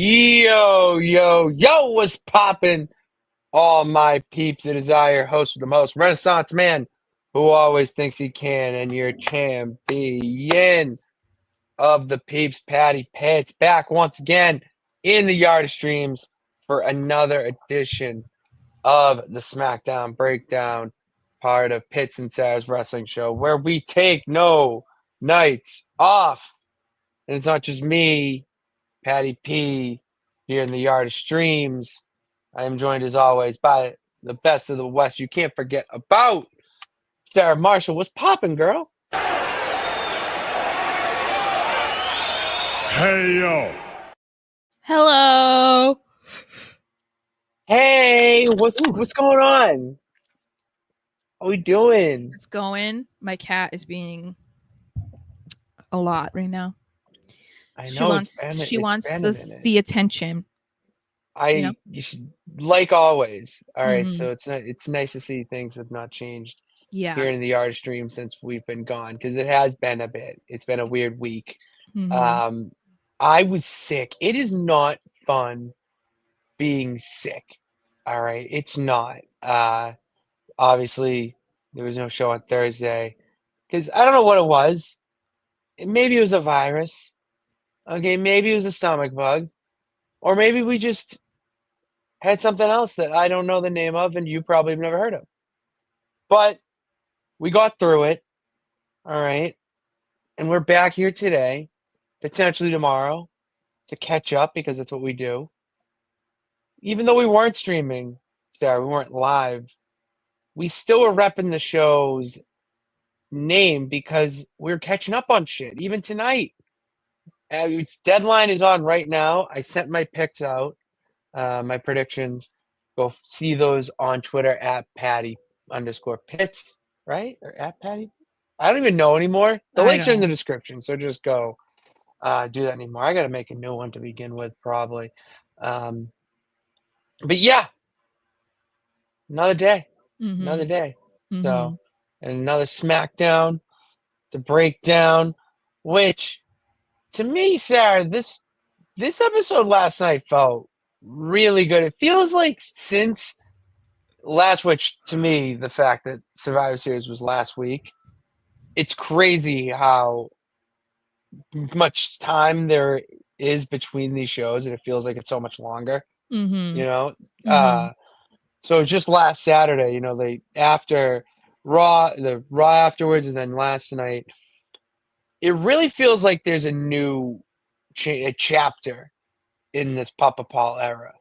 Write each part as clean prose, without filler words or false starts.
Yo, what's poppin'? All my peeps, it is I, your host with the most, Renaissance man, who always thinks he can, and your champion of the peeps, Patty Pitts, back once again in the Yard of Streams for another edition of the Smackdown Breakdown, part of Pitts and Sara's wrestling show, where we take no nights off. And it's not just me, Patty P, here in the Yard of Streams. I am joined as always by the best of the West. You can't forget about Sara Marshall. What's poppin', girl? Hey, yo. Hello. Hey, what's going on? How we doing? It's going. My cat is being a lot right now. I She know wants the attention. You should, like always. All right, Mhm. so it's nice to see things have not changed Yeah. here in the Yard of Stream since we've been gone, because it has been a bit. It's been a weird week. Mhm. I was sick. It is not fun being sick. All right, it's not. Obviously, there was no show on Thursday because I don't know what it was. Maybe it was a virus. Okay, maybe it was a stomach bug, or maybe we just had something else that I don't know the name of, and you probably have never heard of. But we got through it. All right, and we're back here today, potentially tomorrow, to catch up because that's what we do. Even though we weren't streaming, Sarah, we weren't live, we still were repping the show's name because we're catching up on shit. Even tonight, its deadline is on right now. I sent my picks out, my predictions. Go see those on Twitter at Patty_Pitts, right? Or at Patty? I don't even know anymore. The I links are in the know. description, so just go do that anymore. I got to make a new one to begin with, probably. But yeah, another day. Another Mhm. day. So, Mhm. and another Smackdown to break down, which to me, Sarah, this episode last night felt really good. It feels like since last, which to me, the fact that Survivor Series was last week, it's crazy how much time there is between these shows, and it feels like it's so much longer, you Mhm. know? Mhm. So just last Saturday, they after the Raw afterwards, and then last night, it really feels like there's a new a chapter in this Papa Paul era.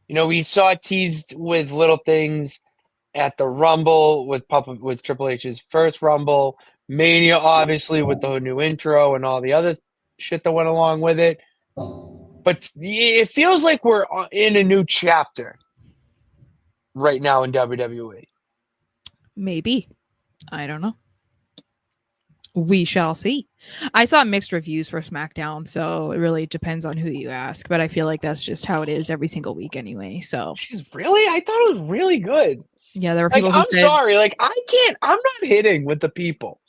We saw it teased with little things at the Rumble with Triple H's first Rumble, Mania obviously with the new intro and all the other shit that went along with it. But it feels like we're in a new chapter right now in WWE. Maybe. I don't know. We shall see. I saw mixed reviews for SmackDown, so it really depends on who you ask. But I feel like that's just how it is every single week anyway. So I thought it was really good. yeah, there were Like, people who I'm said, sorry, I'm not hitting with the people.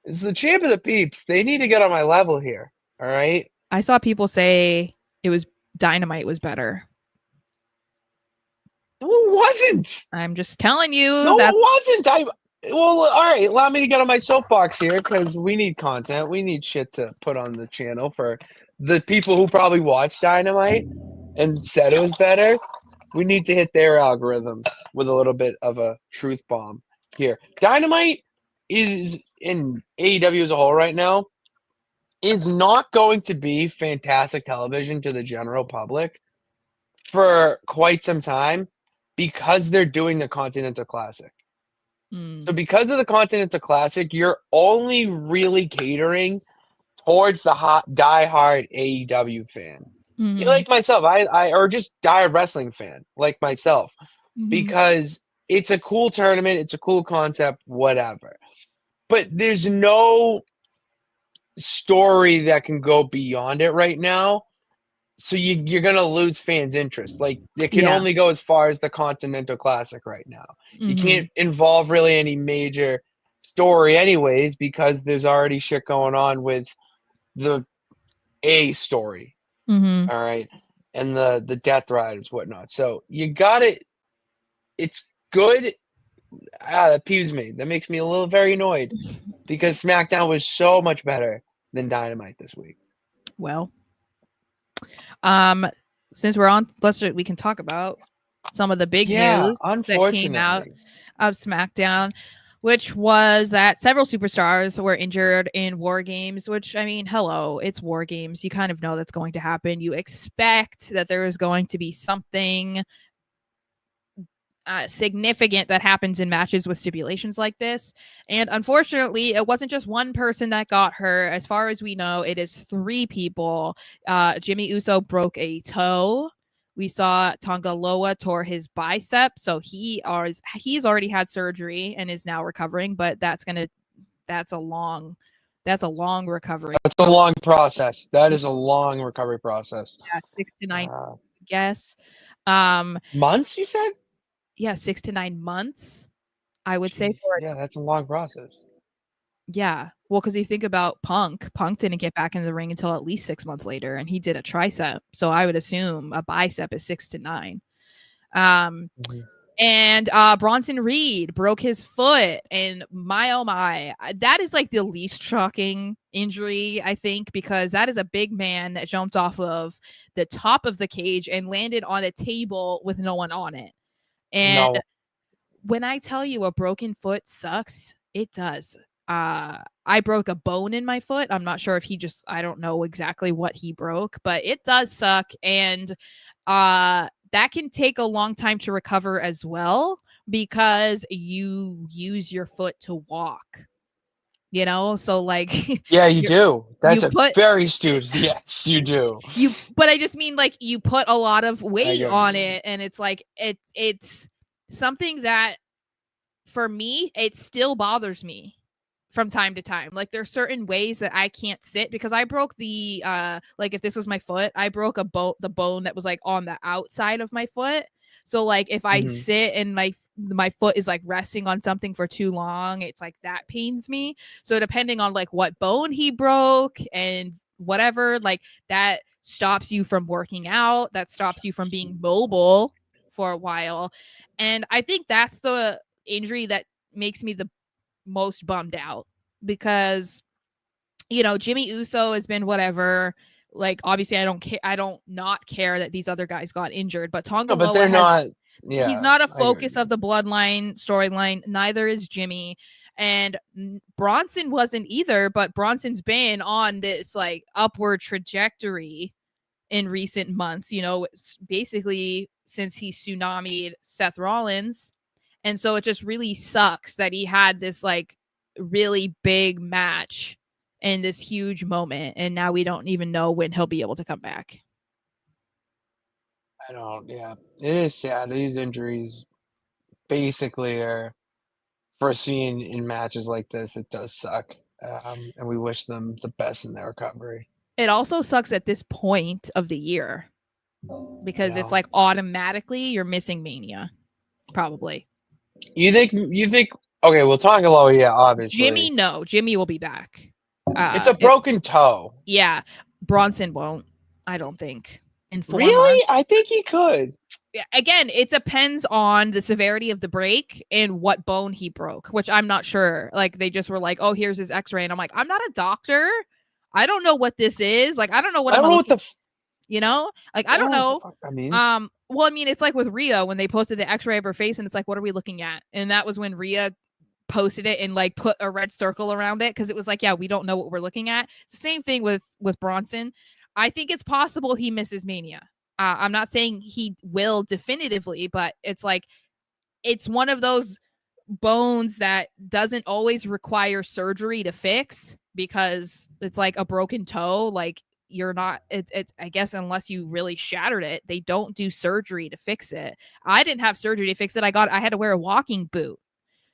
It's the champ of the peeps. They need to get on my level here. All right. I saw people say it was Dynamite was better. No, it wasn't. I'm just telling you No, that's it wasn't. Well, all right. Allow me to get on my soapbox here because we need content. We need shit to put on the channel for the people who probably watched Dynamite and said it was better. We need to hit their algorithm with a little bit of a truth bomb here. Dynamite is in AEW as a whole right now is not going to be fantastic television to the general public for quite some time because they're doing the Continental Classic. So because of the Continental Classic, you're only really catering towards the die-hard AEW fan. You like myself, I or just die wrestling fan like myself, because it's a cool tournament, it's a cool concept, whatever. But there's no story that can go beyond it right now. So you're gonna lose fans' interest. Like, it can yeah. only go as far as the Continental Classic right now. You Mhm. can't involve really any major story anyways because there's already shit going on with the A story. Mm-hmm. All right, and the death riders, whatnot. So you got it. It's good. That peeves me. That makes me a little very annoyed because SmackDown was so much better than Dynamite this week. Well, um, since we're on, we can talk about some of the big Yeah, news that came out unfortunately. of SmackDown, which was that several superstars were injured in War Games. Which, I mean, hello, it's War Games. You kind of know that's going to happen. You expect that there is going to be something significant that happens in matches with stipulations like this. And unfortunately, it wasn't just one person that got hurt. As far as we know, it is 3 people. Jimmy Uso broke a toe. We saw Tonga Loa tore his bicep, so he's already had surgery and is now recovering. But that's a long recovery. That's a long process. That is a long recovery process. Yeah, 6 to 9, Uh, I guess. Um, months, you said? yeah, 6 to 9 months. I would say Jeez, for yeah, that's a long process. Yeah. Well, because you think about Punk didn't get back into the ring until at least 6 months later, and he did a tricep. So I would assume a bicep is 6 to 9. Um, Mhm. and Bronson Reed broke his foot, and my oh my, that is like the least shocking injury, I think, because that is a big man that jumped off of the top of the cage and landed on a table with no one on it. And No, when I tell you a broken foot sucks, it does. I broke a bone in my foot. I'm not sure if I don't know exactly what he broke, but it does suck. And that can take a long time to recover as well because you use your foot to walk, So like yeah, you you do. That's you a put very stupid. Yes, you do. but I just mean like you put a lot of I weight get what you on mean. it, and it's like it's something that for me, it still bothers me from time to time. Like there's certain ways that I can't sit because I broke the like if this was my foot, I broke the bone that was like on the outside of my foot. So like if I Mhm. sit and my foot is like resting on something for too long, it's like that pains me. So depending on like what bone he broke and whatever, like that stops you from working out, that stops you from being mobile for a while. And I think that's the injury that makes me the most bummed out because Jimmy Uso has been whatever. Like obviously I don't care, I don't not care that these other guys got injured, but No, but they're not. he's Yeah, not a I get what you focus of mean. the bloodline storyline, neither is Jimmy. And Bronson wasn't either, but Bronson's been on this like upward trajectory in recent months, basically since he tsunamied Seth Rollins. And so it just really sucks that he had this like really big match in this huge moment. And now we don't even know when he'll be able to come back. I don't. Yeah, it is sad. These injuries basically are foreseen in matches like this. It does suck, and we wish them the best in their recovery. It also sucks at this point of the year because it's Yeah. like automatically you're missing Mania, probably. You think? You think? Okay, well, Tongaloa, yeah, Jimmy, obviously. no, Jimmy will be back. It's a It broken toe. Yeah, Bronson won't. I don't think in 4 months. Really? I think he could. Yeah, again, it depends on the severity of the break and what bone he broke, which I'm not sure. Like they just were like, "Oh, here's his X-ray," and I'm like, "I'm not a doctor. I don't know what this is. Like, I don't know what I am don't I know what looking. the. Like I I don't don't know what the know. fuck that means. Well, I mean, it's like with Rhea when they posted the X-ray of her face, and it's like, what are we looking at? And that was when Rhea posted it and like put a red circle around it because it was like, yeah, we don't know what we're looking at. It's the same thing with Bronson. I think it's possible he misses Mania. I'm not saying he will definitively, but it's like it's one of those bones that doesn't always require surgery to fix because it's like a broken toe. Like you're not it's I guess unless you really shattered it, they don't do surgery to fix it. I didn't have surgery to fix it. I had to wear a walking boot.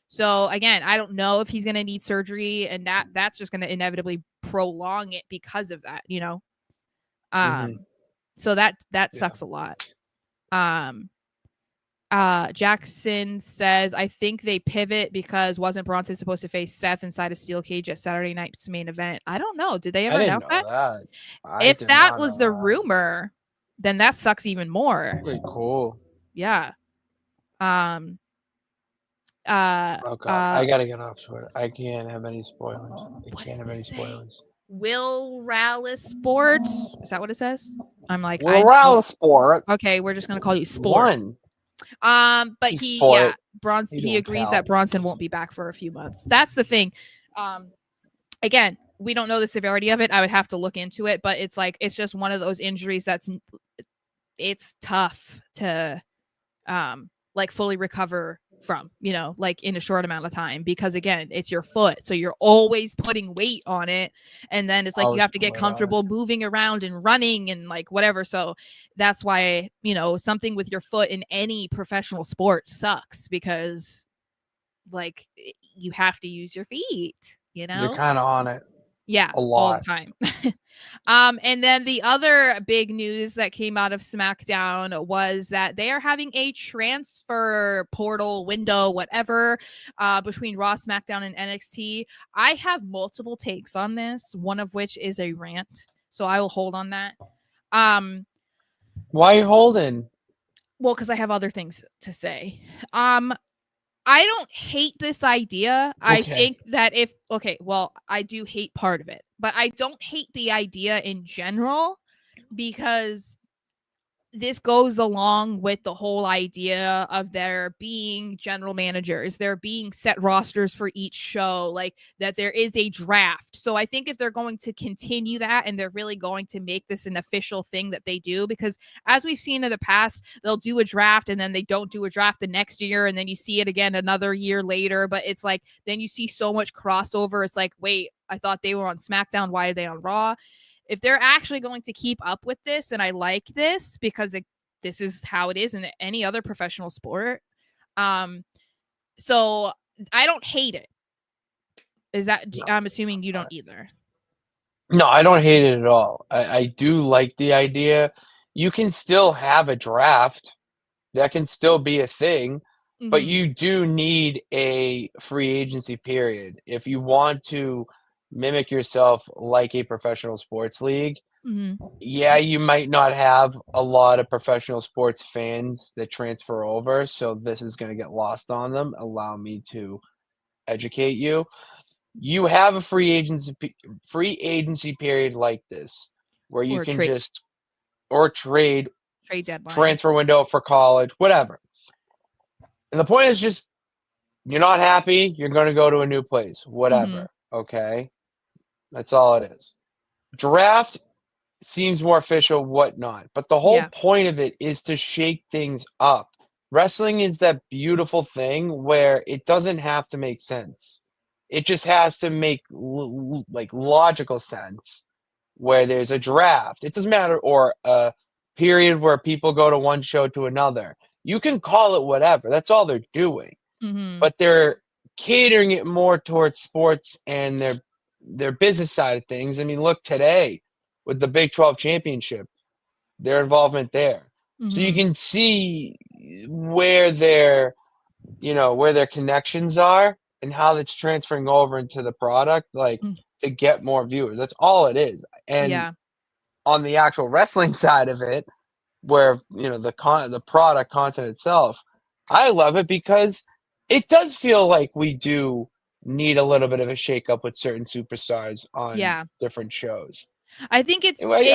So again, I don't know if he's going to need surgery, and that's just going to inevitably prolong it because of that. Hmm. Um, so that Yeah. sucks a lot. Um, Jackson says, I think they pivot because wasn't Bronson supposed to face Seth inside a steel cage at Saturday night's main event? I don't know. Did they I ever didn't announce know that? that. I If did that not was know the that. rumor, then that sucks even more. Pretty cool. Yeah. Um. Uh. Oh god, Uh. I gotta get off Twitter. I can't have any spoilers. I What can't does have any this say? spoilers. Will Rallis Sport? Is that what it says? I'm like, Well, Rally Sport okay. We're just gonna call you Sport. won. But He's yeah, Sport. How you He doing, agrees that pal? Bronson won't be back for a few months. That's the thing. Again, we don't know the severity of it. I would have to look into it, but it's like it's just one of those injuries it's tough to like fully recover from, like in a short amount of time, because again, it's your foot. So you're always putting weight on it. And then it's like you Always have to get put on. comfortable moving around and running and like whatever. So that's why, something with your foot in any professional sport sucks, because like you have to use your feet, You're kind of on it Yeah, a all the lot. time. And then the other big news that came out of SmackDown was that they are having a transfer portal window, whatever, between Raw, SmackDown, and NXT. I have multiple takes on this, one of which is a rant, so I will hold on that. Why are you holding? Well, because I have other things to say. I don't hate this idea. I Okay. think that I do hate part of it, but I don't hate the idea in general, because this goes along with the whole idea of there being general managers, there being set rosters for each show, like that there is a draft. So I think if they're going to continue that and they're really going to make this an official thing that they do, because as we've seen in the past, they'll do a draft and then they don't do a draft the next year, and then you see it again another year later. But it's like then you see so much crossover. It's like, wait, I thought they were on SmackDown. Why are they on Raw? If they're actually going to keep up with this, and I like this because this is how it is in any other professional sport. So I don't hate it. Is that, No. I'm assuming you don't either. No, I don't hate it at all. I do like the idea. You can still have a draft. That can still be a thing, but Mm-hmm. you do need a free agency period. If you want to mimic yourself like a professional sports league, Mm-hmm. yeah, you might not have a lot of professional sports fans that transfer over, so this is going to get lost on them. Allow me to educate you. You have a free agency period like this where you Or can just or trade trade deadline. transfer window for college, whatever. And the point is just you're not happy, you're going to go to a new place, Mm-hmm. whatever. Okay, that's all it is. Draft seems more official, whatnot. But the whole Yeah. point of it is to shake things up. Wrestling is that beautiful thing where it doesn't have to make sense. It just has to make like logical sense. Where there's a draft, it doesn't matter, or a period where people go to one show to another. You can call it whatever. That's all they're doing, Mm-hmm. but they're catering it more towards sports and their business side of things. I mean, look today with the Big 12 championship, their involvement there. So you Mm-hmm. can see where their connections are and how that's transferring over into the product, like to get more viewers. That's all it is. And Yeah. on the actual wrestling side of it, where the product content itself, I love it because it does feel like we do need a little bit of a shakeup with certain superstars on Yeah. different shows. I think I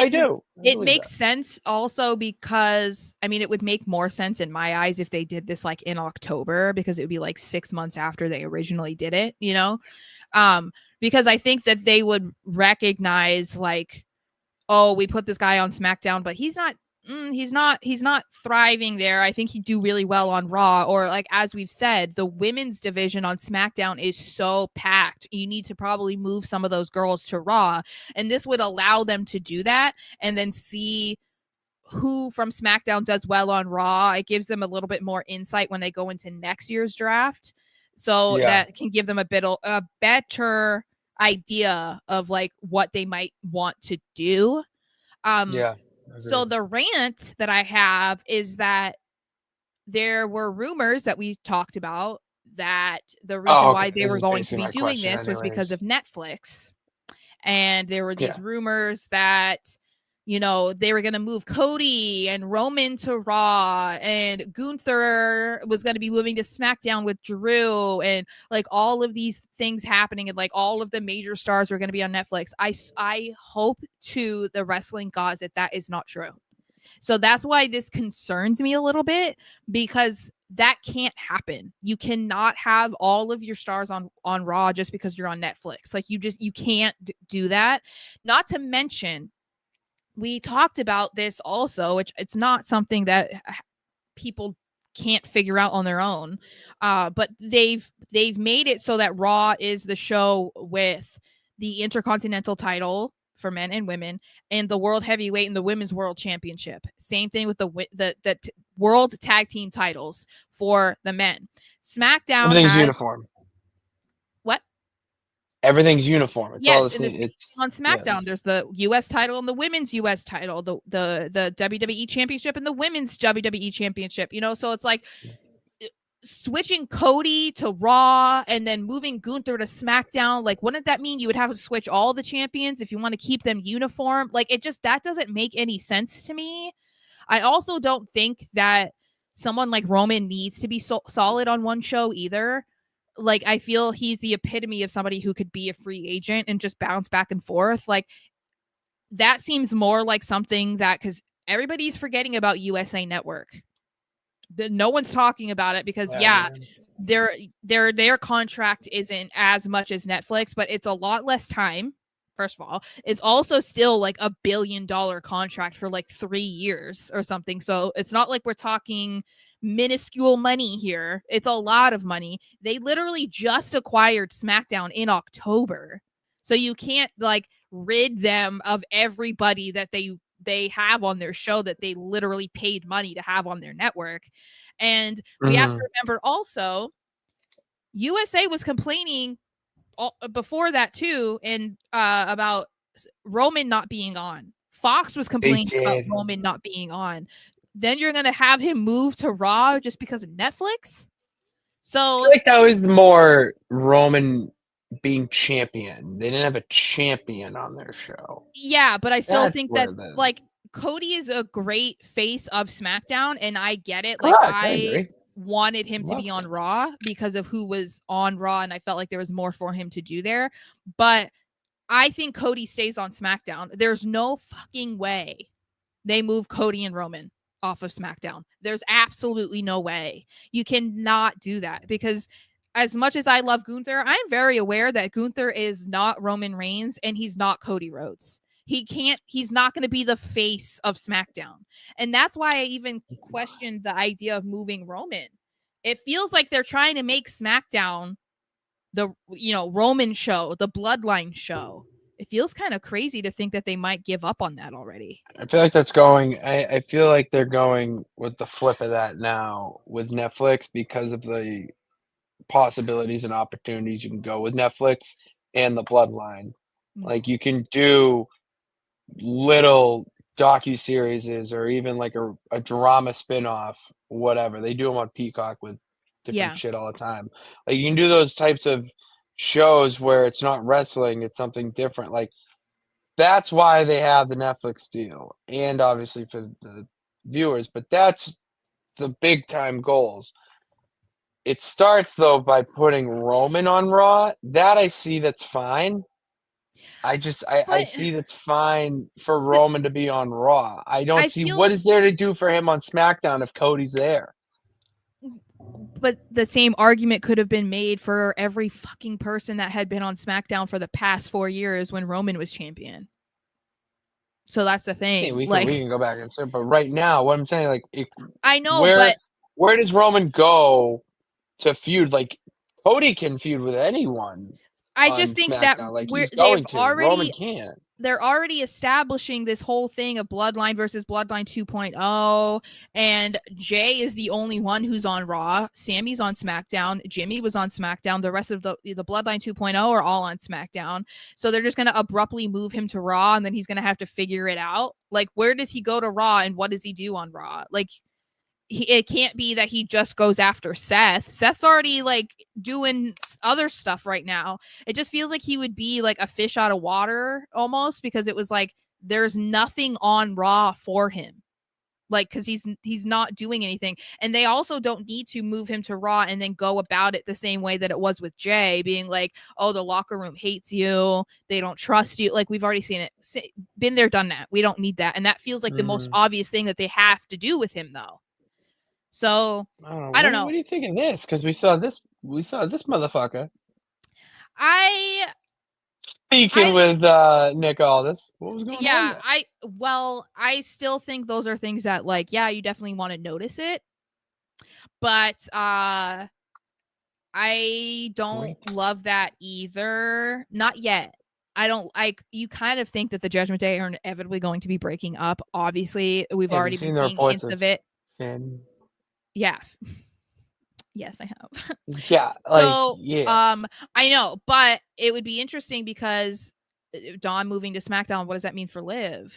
do. I it believe makes that. sense also because I mean it would make more sense in my eyes if they did this like in October, because it would be like 6 months after they originally did it, because I think that they would recognize like, oh, we put this guy on SmackDown, but he's not thriving there. I think he'd do really well on Raw, or like as we've said, the women's division on SmackDown is so packed. You need to probably move some of those girls to Raw, and this would allow them to do that and then see who from SmackDown does well on Raw. It gives them a little bit more insight when they go into next year's draft. So Yeah. that can give them a better idea of like what they might want to do. Yeah. So Agreed. the rant that I have is that there were rumors that we talked about that the reason Oh, why okay. they This were is going to basically be my doing question, this was because anyways. of Netflix. And there were these Yeah. rumors that, you know, they were going to move Cody and Roman to Raw, and Gunther was going to be moving to SmackDown with Drew, and like all of these things happening, and like all of the major stars were going to be on Netflix. I hope to the wrestling gods that that is not true. So that's why this concerns me a little bit, because that can't happen. You cannot have all of your stars on Raw just because you're on Netflix. Like you can't do that. Not to mention, we talked about this also, which it's not something that people can't figure out on their own. But they've made it so that Raw is the show with the Intercontinental title for men and women, and the World Heavyweight and the Women's World Championship. Same thing with the World Tag Team titles for the men. SmackDown Everything's has uniform. what? Everything's uniform. It's all the Yes, in same. this It's on yeah. SmackDown, there's the U.S. title and the Women's U.S. title, the WWE Championship and the Women's WWE Championship. You know, so it's like switching Cody to Raw and then moving Gunther to SmackDown. Like, wouldn't that mean you would have to switch all the champions if you want to keep them uniform? Like, it just that doesn't make any sense to me. I also don't think that someone like Roman needs to be solid on one show either. Like, I feel he's the epitome of somebody who could be a free agent and just bounce back and forth. Like, that seems more like something that, because everybody's forgetting about USA Network. No one's talking about it because Yeah, man. their contract isn't as much as Netflix, but it's a lot less time. First of all, it's also still like $1 billion contract for like 3 years or something. So it's not like we're talking minuscule money here. It's a lot of money. They literally just acquired SmackDown in October. So you can't like rid them of everybody that they have on their show that they literally paid money to have on their network. And we have to remember also, USA was complaining before that too, and about Roman not being on. Fox was They complaining about did. Roman not being on. Then you're gonna have him move to Raw just because of Netflix? I So feel like that was more Roman being champion. They didn't have a champion on their show. yeah, but I still That's think that where the like Cody is a great face of SmackDown, and I get it. Like, correct. I I agree. wanted him to Love be it. on Raw because of who was on Raw, and I felt like there was more for him to do there. But I think Cody stays on SmackDown. There's no fucking way they move Cody and Roman off of SmackDown. There's absolutely no way. You cannot do that, because as much as I love Gunther, I'm very aware that Gunther is not Roman Reigns and he's not Cody Rhodes. He's not going to be the face of SmackDown. And that's why I even questioned the idea of moving Roman. It feels like they're trying to make SmackDown the, you know, Roman show, the bloodline show. It feels kind of crazy to think that they might give up on that already. I feel like that's going. I feel like they're going with the flip of that now with Netflix because of the possibilities and opportunities you can go with Netflix and the Bloodline. Mm. Like you can do little docu-series or even like a drama spin-off, whatever. They do them on Peacock with different Yeah. shit all the time. Like you can do those types of shows where it's not wrestling, it's something different. Like that's why they have the Netflix deal and obviously for the viewers, but that's the big time goals. It starts though by putting Roman on Raw. That I see that's fine. I But see that's fine for the, Roman to be on Raw. I don't I see what feel is there to do for him on SmackDown if Cody's there. but the same argument could have been made for every fucking person that had been on SmackDown for the past 4 years when Roman was champion. So that's the Yeah, thing. we Like, can go back and say, but right now, what I'm saying, like, if, I know, where but where does Roman go to feud? Like, Cody can feud with anyone I just on think that SmackDown. Like, we're he's going to. Roman already can't. they're already establishing this whole thing of Bloodline versus Bloodline 2.0, and Jay is the only one who's on Raw. Sammy's on SmackDown. Jimmy was on SmackDown. The rest of the Bloodline 2.0 are all on SmackDown. So they're just going to abruptly move him to Raw, and then he's going to have to figure it out. Like, where does he go to Raw, and what does he do on Raw? Like, it can't be that he just goes after Seth. Seth's already like doing other stuff right now. It just feels like he would be like a fish out of water almost, because it was like there's nothing on Raw for him. Like, because he's not doing anything, and they also don't need to move him to Raw and then go about it the same way that it was with Jay, being like, oh, the locker room hates you, they don't trust you. Like, we've already seen it, been there, done that. We don't need that, and that feels like the most obvious thing that they have to do with him, though. So I don't know. What do you think of this? Because we saw this motherfucker I speaking with Nick Aldis. What was going on there? I still think those are things that, like, yeah, you definitely want to notice it, but I don't love that either. Not yet. I don't like. You kind of think that the Judgment Day are inevitably going to be breaking up. Obviously, we've already been seeing hints of it. Yeah. Yes, I have. Yeah. So, yeah. I know, but it would be interesting because Dom moving to SmackDown, what does that mean for Liv?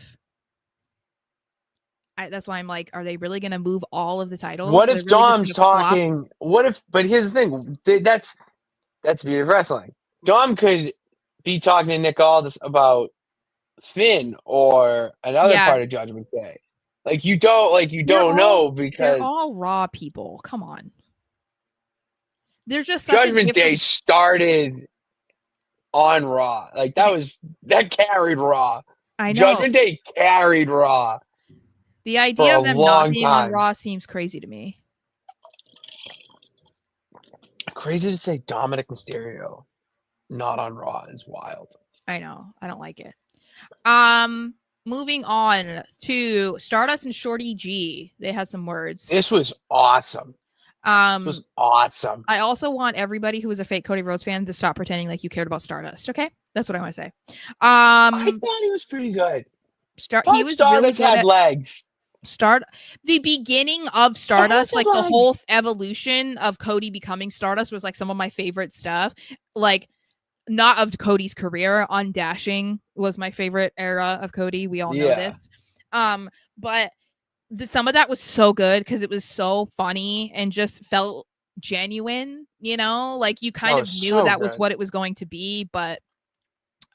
That's why I'm like, are they really going to move all of the titles? What if Dom's talking? What if? But here's the thing. That's beauty of wrestling. Dom could be talking to Nick Aldis about Finn or another part of Judgment Day. Like you don't know, because they're all Raw people. Come on. There's just such Judgment Day started on Raw. Like that carried Raw. I know. Judgment Day carried Raw. The idea of them not being on Raw seems crazy to me. Crazy to say Dominic Mysterio not on Raw is wild. I know. I don't like it. Moving on to Stardust and Shorty G. They had some words. This was awesome. It was awesome. I also want everybody who is a fake Cody Rhodes fan to stop pretending like you cared about Stardust. Okay, that's what I want to say. I thought he was pretty good. He was Stardust really had legs. The beginning of Stardust, like the whole evolution of Cody becoming Stardust, was like some of my favorite stuff. Like, not of Cody's career. On Dashing was my favorite era of Cody. We all know this. But some of that was so good because it was so funny and just felt genuine, you know, like you kind of knew that was what it was going to be. But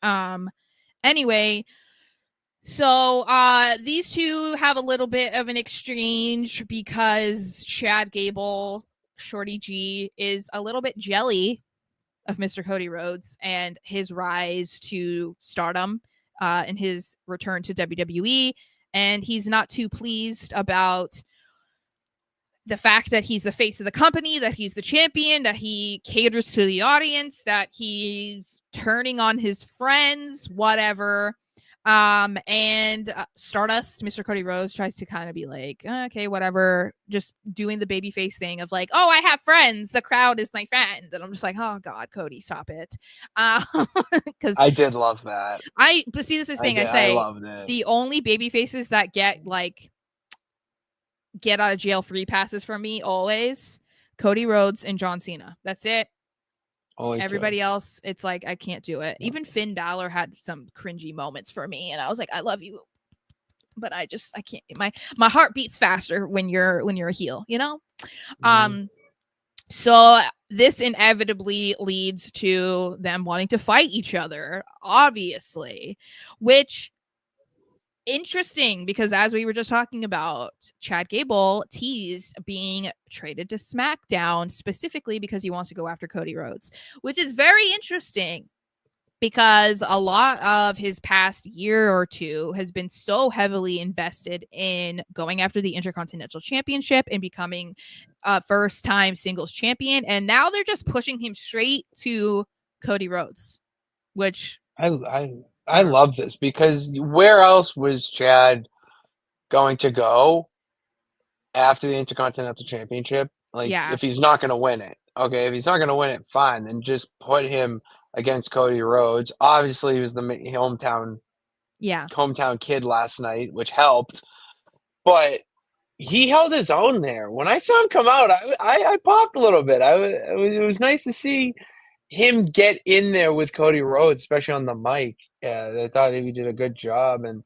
anyway, so these two have a little bit of an exchange because Chad Gable, Shorty G, is a little bit jelly of Mr. Cody Rhodes and his rise to stardom and his return to WWE. And he's not too pleased about the fact that he's the face of the company, that he's the champion, that he caters to the audience, that he's turning on his friends, whatever. And Stardust, Mr. Cody Rhodes, tries to kind of be like, okay, whatever, just doing the babyface thing of like, oh, I have friends, the crowd is my friend. And I'm just like, oh God, Cody, stop it. Because I did love that. But see, this is the thing I say. I loved it. The only baby faces that get out of jail free passes from me always, Cody Rhodes and John Cena. That's it. Everybody else, it's like I can't do it. Even Finn Balor had some cringy moments for me, and I was like, I love you, but I can't. My heart beats faster when you're a heel, you know. So this inevitably leads to them wanting to fight each other, obviously, which interesting because as we were just talking about, Chad Gable teased being traded to SmackDown specifically because he wants to go after Cody Rhodes, which is very interesting because a lot of his past year or two has been so heavily invested in going after the Intercontinental Championship and becoming a first-time singles champion, and now they're just pushing him straight to Cody Rhodes, which I love this because where else was Chad going to go after the Intercontinental Championship? If he's not going to win it. Okay, if he's not going to win it, fine. Then just put him against Cody Rhodes. Obviously, he was the hometown kid last night, which helped. But he held his own there. When I saw him come out, I popped a little bit. It was nice to see him get in there with Cody Rhodes, especially on the mic. Yeah, I thought he did a good job, and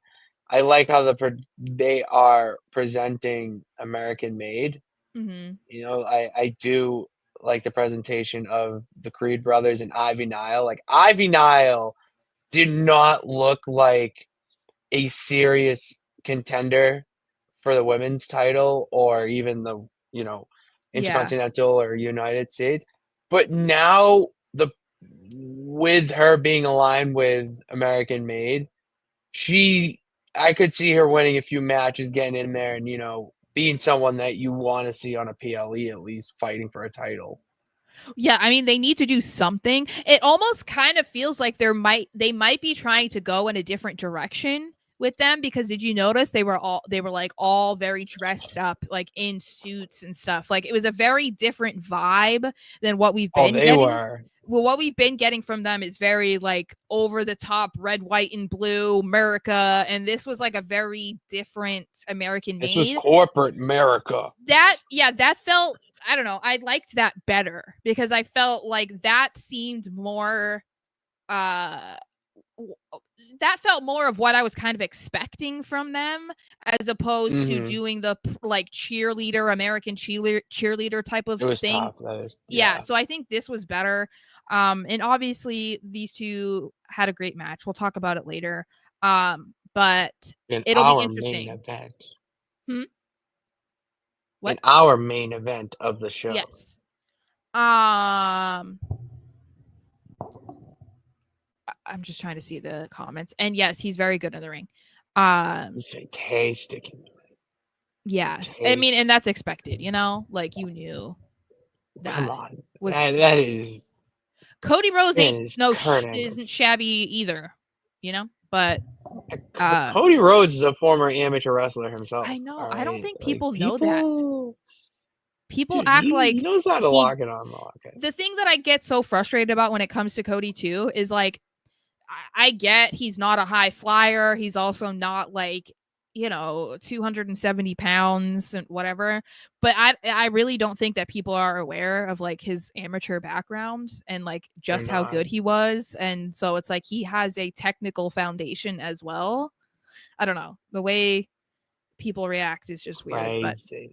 I like how they are presenting American Made Mm-hmm. I do like the presentation of the Creed brothers and Ivy Nile. Like Ivy Nile did not look like a serious contender for the women's title or even the, Yeah. Intercontinental or United States. But now with her being aligned with American Made, she I could see her winning a few matches, getting in there and, being someone that you want to see on a PLE at least fighting for a title. Yeah, I mean they need to do something. It almost kind of feels like they might be trying to go in a different direction with them, because did you notice they were like all very dressed up, like in suits and stuff. Like it was a very different vibe than what we've Oh, been they getting. were. Well, what we've been getting from them is very like over the top red, white, and blue America, and this was like a very different American This was Made. corporate America. That felt, I don't know, I liked that better because I felt like that seemed more uh that felt more of what I was kind of expecting from them, as opposed to Mm-hmm. doing the like cheerleader, American cheerleader type of It was thing. tough. That is, Yeah, yeah. so I think this was better. And obviously these two had a great match. We'll talk about it later. But In it'll be our main interesting. event. Hmm? In What? our main event of the show. Yes. Um I'm just trying to see the comments. And yes, he's very good in the ring. He's fantastic. Yeah. I mean, and that's expected, like you knew Come that on. was That is Cody Rhodes ain't is Kurt Angle's. isn't shabby either, but Cody Rhodes is a former amateur wrestler himself. I know. All I don't right. think Like people know that. people People dude, act he like knows how to he lock it on the locket. the thing that I get so frustrated about when it comes to Cody too is like I get he's not a high flyer. He's also not like, 270 pounds and whatever. But I really don't think that people are aware of like his amateur background and like They're just how not good he was. And so it's like he has a technical foundation as well. I don't know. The way people react is just weird. But crazy.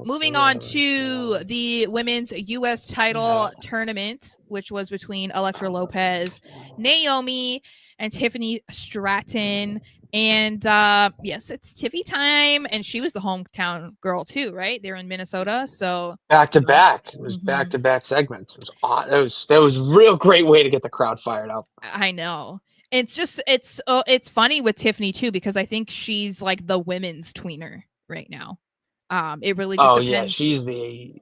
moving on to the women's US title tournament, which was between Elektra Lopez, Naomi, and Tiffany Stratton. And yes, it's Tiffy time, and she was the hometown girl too, right? They're in Minnesota, so Back to back. It was back to back segments. It was odd. That was a real great way to get the crowd fired up. I know. It's funny with Tiffany too, because I think she's like the women's tweener right now. It really just Oh depends. yeah, she's the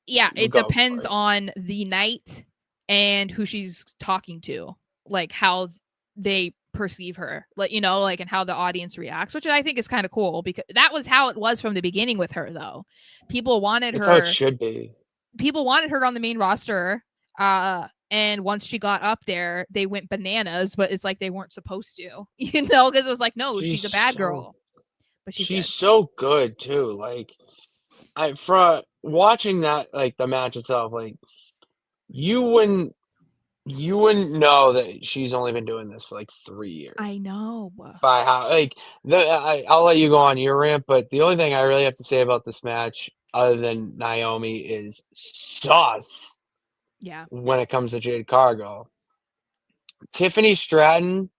it depends on the night and who she's talking to, like how they perceive her, like and how the audience reacts, which I think is kind of cool, because that was how it was from the beginning with her though. People wanted That's her. how it should be. People wanted her on the main roster. And once she got up there, they went bananas, but it's like they weren't supposed to, because it was like, no, she's a bad girl. But she's so good too. Like from watching that, like the match itself, like you wouldn't know that she's only been doing this for like 3 years. I know. By how I'll let you go on your rant, but the only thing I really have to say about this match, other than Naomi, is sus. Yeah. When it comes to Jade Cargill, Tiffany Stratton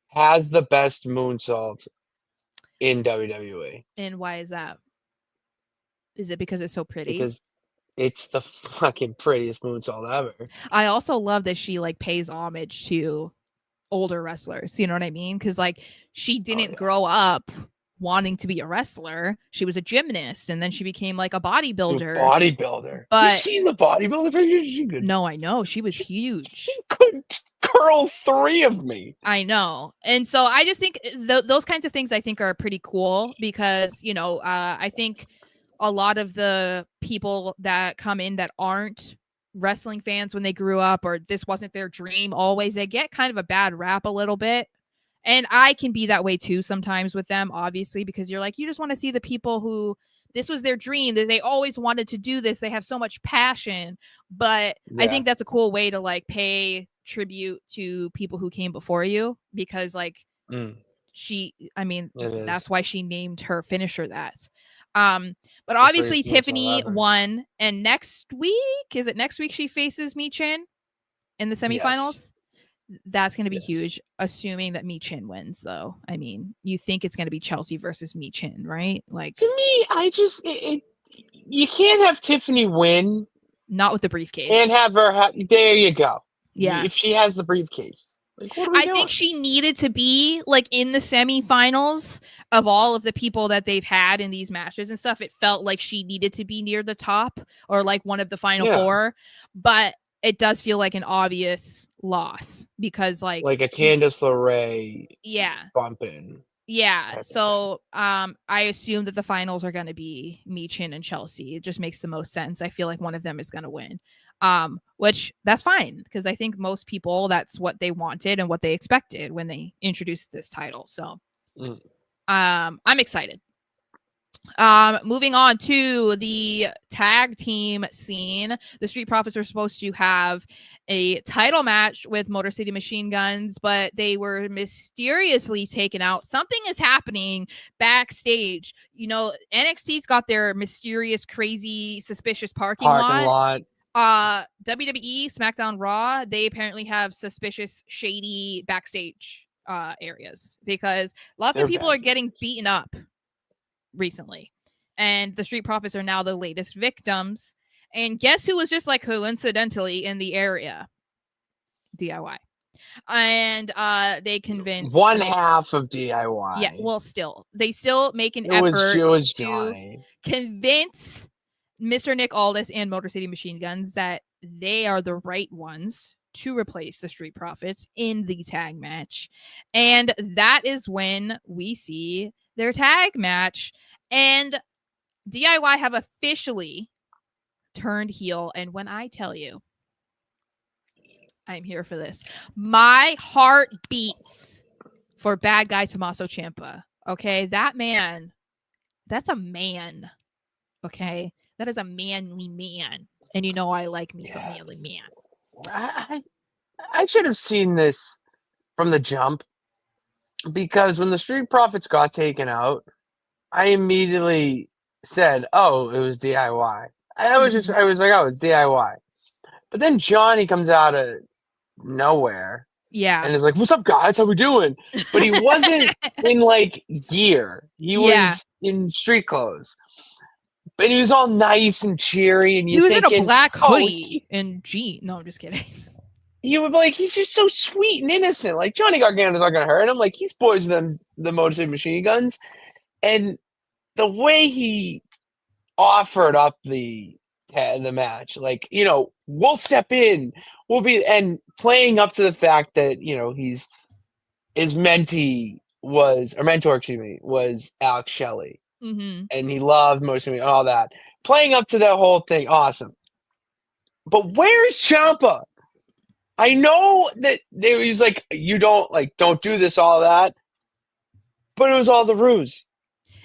has the best moonsault in WWE. And why is that? Is it because it's so pretty? Because it's the fucking prettiest moonsault ever. I also love that she like pays homage to older wrestlers. You know what I mean? Because like she didn't grow up wanting to be a wrestler. She was a gymnast, and then she became like a bodybuilder. But you seen the bodybuilder picture? She could. No, I know she was huge. She could curl 3 of me. I know, and so I just think those kinds of things I think are pretty cool, because I think a lot of the people that come in that aren't wrestling fans when they grew up, or this wasn't their dream always, they get kind of a bad rap a little bit. And I can be that way too sometimes with them, obviously, because you're like, you just want to see the people who this was their dream, that they always wanted to do this. They have so much passion. But I think that's a cool way to like pay tribute to people who came before you, because like That's why she named her finisher that. But The obviously prettiest moves Tiffany ever. won, and next week, is it next week she faces Mi Chin in the semifinals? That's going to be huge, assuming that Mi Chin wins, though. I mean, you think it's going to be Chelsea versus Mi Chin, right? Like, to me, you can't have Tiffany win, not with the briefcase, and have her. There you go. Yeah, if she has the briefcase, like, what are we doing? I think she needed to be like in the semifinals of all of the people that they've had in these matches and stuff. It felt like she needed to be near the top or like one of the final four, but it does feel like an obvious loss because like a Candice LeRae bumping. Yeah. So I assume that the finals are going to be Mi Chin and Chelsea. It just makes the most sense. I feel like one of them is going to win. Which that's fine because I think most people that's what they wanted and what they expected when they introduced this title. So I'm excited. Moving on to the tag team scene, the Street Profits were supposed to have a title match with Motor City Machine Guns, but they were mysteriously taken out. Something is happening backstage. You know, NXT's got their mysterious, crazy, suspicious parking lot. WWE, SmackDown, Raw, they apparently have suspicious, shady backstage areas because lots of people are getting beaten up recently, and the Street Profits are now the latest victims. And guess who was just like coincidentally in the area? DIY. And they convinced one half of DIY. Yeah, well, they still make an effort to convince Mr. Nick Aldis and Motor City Machine Guns that they are the right ones to replace the Street Profits in the tag match. And that is when we see their tag match. And DIY have officially turned heel. And when I tell you, I'm here for this, my heart beats for bad guy Tommaso Ciampa. Okay, that man, that's a man. Okay, that is a manly man. And you know I like me some manly man. I should have seen this from the jump because when the Street Profits got taken out, I immediately said, "Oh, it was DIY." I was like, "Oh, it's DIY." But then Johnny comes out of nowhere, and is like, "What's up, guys? How we doing?" But he wasn't in like gear; he was in street clothes. But he was all nice and cheery, and he was in a black hoodie and jeans. No, I'm just kidding. You would be like, he's just so sweet and innocent. Like, Johnny Gargano's not gonna hurt him. Like, he's poisoning the Motor City Machine Guns, and the way he offered up the match, like, you know, we'll step in, we'll be, and playing up to the fact that, you know, his mentor, was Alex Shelley, and he loved Motor City and all that. Playing up to that whole thing, awesome. But where is Ciampa? I know that he was like, you don't do this, all that. But it was all the ruse.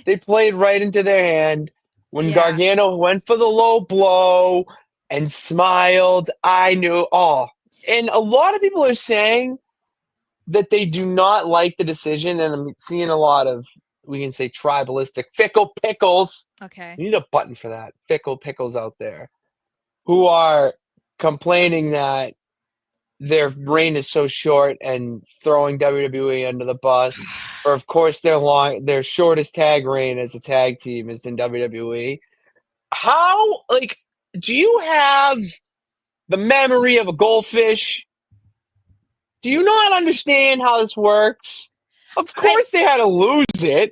They played right into their hand. When Gargano went for the low blow and smiled, I knew, And a lot of people are saying that they do not like the decision, and I'm seeing a lot of, we can say, tribalistic, fickle pickles. Okay. You need a button for that. Fickle pickles out there who are complaining that their reign is so short and throwing WWE under the bus. Or, of course, their shortest tag reign as a tag team is in WWE. How, do you have the memory of a goldfish? Do you not understand how this works? Of course they had to lose it.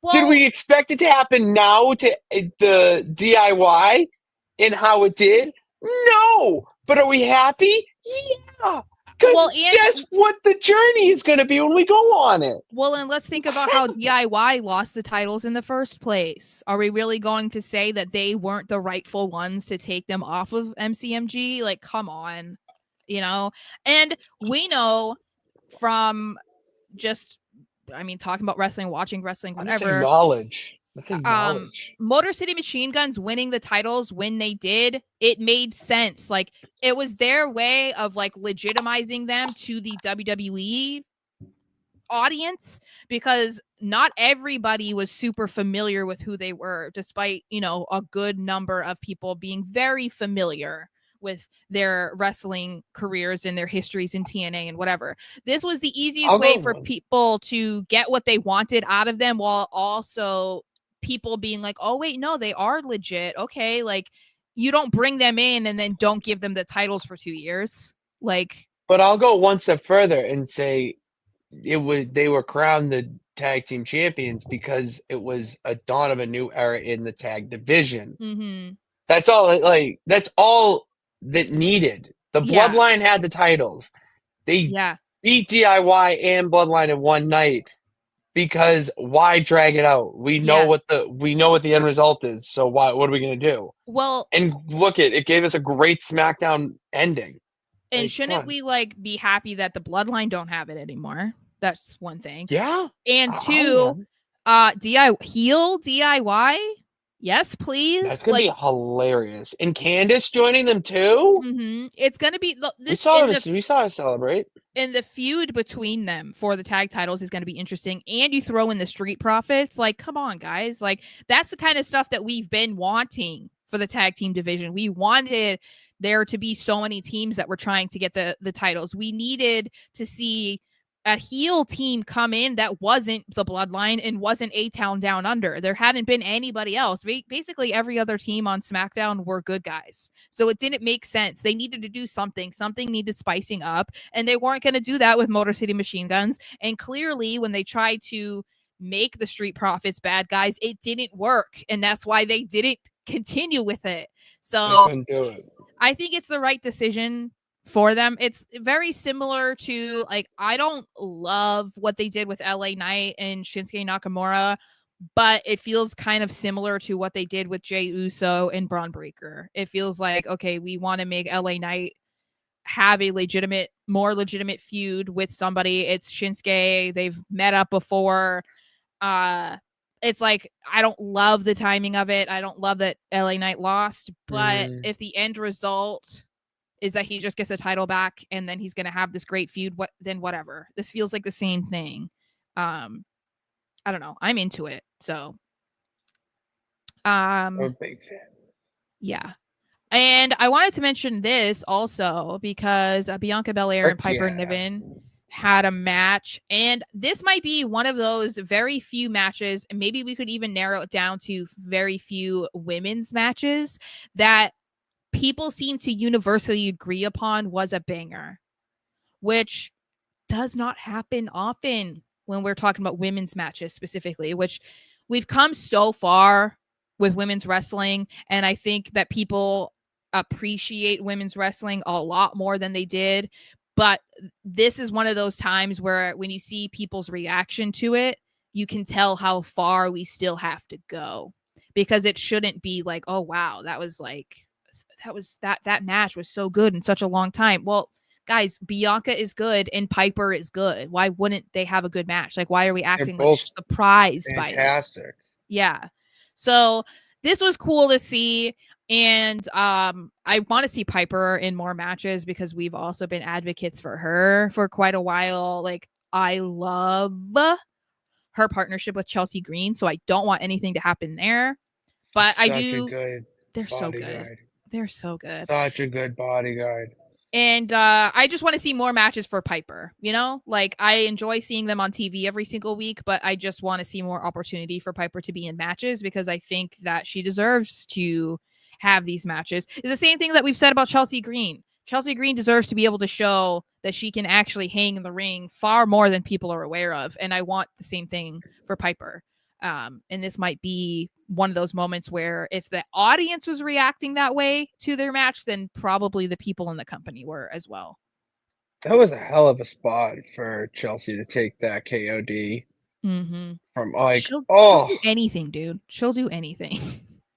Well, did we expect it to happen now to the DIY and how it did? No. But are we happy? Yeah. Because guess what the journey is going to be when we go on it? Well, and let's think about how DIY lost the titles in the first place. Are we really going to say that they weren't the rightful ones to take them off of MCMG? Like, come on, you know? And we know from just, talking about wrestling, watching wrestling, whatever. That's knowledge. Motor City Machine Guns winning the titles when they did, it made sense. Like, it was their way of like legitimizing them to the WWE audience, because not everybody was super familiar with who they were, despite, a good number of people being very familiar with their wrestling careers and their histories in TNA and whatever. This was the easiest way for people to get what they wanted out of them, while also people being like, oh wait, no, they are legit. Okay, like, you don't bring them in and then don't give them the titles for 2 years. Like, but I'll go one step further and say they were crowned the tag team champions because it was a dawn of a new era in the tag division. mm-hmm. That's all that needed. The Yeah. Bloodline had the titles. They beat DIY and Bloodline in one night, because why drag it out? We know what the end result is. So what are we going to do? Well, and look, it gave us a great SmackDown ending. And shouldn't we be happy that the Bloodline don't have it anymore? That's one thing. Yeah. And two, DIY. Yes, please. That's gonna be hilarious. And Candice joining them too. Mm-hmm. It's gonna be. We saw her celebrate. And the feud between them for the tag titles is going to be interesting. And you throw in the Street Profits. Like, come on, guys. Like, that's the kind of stuff that we've been wanting for the tag team division. We wanted there to be so many teams that were trying to get the titles. We needed to see a heel team come in that wasn't the Bloodline and wasn't A-Town Down Under. There hadn't been anybody else. Basically, every other team on SmackDown were good guys. So it didn't make sense. They needed to do something. Something needed spicing up. And they weren't going to do that with Motor City Machine Guns. And clearly, when they tried to make the Street Profits bad guys, it didn't work. And that's why they didn't continue with it. So they couldn't do it. I think it's the right decision for them. It's very similar to, like, I don't love what they did with LA Knight and Shinsuke Nakamura, but it feels kind of similar to what they did with Jey Uso and Braun Breaker. It feels like, okay, we want to make LA Knight have a more legitimate feud with somebody. It's Shinsuke. They've met up before. It's like, I don't love the timing of it. I don't love that LA Knight lost, but if the end result is that he just gets a title back and then he's going to have this great feud, then whatever. This feels like the same thing. I don't know. I'm into it. So, I'm a big fan. Yeah. And I wanted to mention this also because Bianca Belair and Piper Niven had a match, and this might be one of those very few matches, and maybe we could even narrow it down to very few women's matches that people seem to universally agree upon was a banger, which does not happen often when we're talking about women's matches specifically, which we've come so far with women's wrestling. And I think that people appreciate women's wrestling a lot more than they did. But this is one of those times where when you see people's reaction to it, you can tell how far we still have to go, because it shouldn't be like, oh, wow, that match was so good in such a long time. Well, guys, Bianca is good and Piper is good. Why wouldn't they have a good match? Like, why are we acting like surprised by it? Fantastic. Yeah. So this was cool to see. And I want to see Piper in more matches because we've also been advocates for her for quite a while. Like, I love her partnership with Chelsea Green, so I don't want anything to happen there. But I do. They're so good. They're so good. Such a good bodyguard. And I just want to see more matches for Piper. Like, I enjoy seeing them on TV every single week, but I just want to see more opportunity for Piper to be in matches because I think that she deserves to have these matches. It's the same thing that we've said about Chelsea Green. Chelsea Green deserves to be able to show that she can actually hang in the ring far more than people are aware of. And I want the same thing for Piper. And this might be one of those moments where if the audience was reacting that way to their match, then probably the people in the company were as well. That was a hell of a spot for Chelsea to take that KOD. Mm-hmm. From like, she'll do anything, dude. She'll do anything.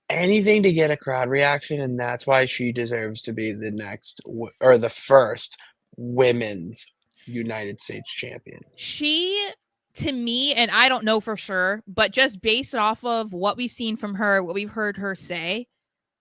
Anything to get a crowd reaction, and that's why she deserves to be the next or the first women's United States champion. She, to me, and I don't know for sure, but just based off of what we've seen from her, what we've heard her say,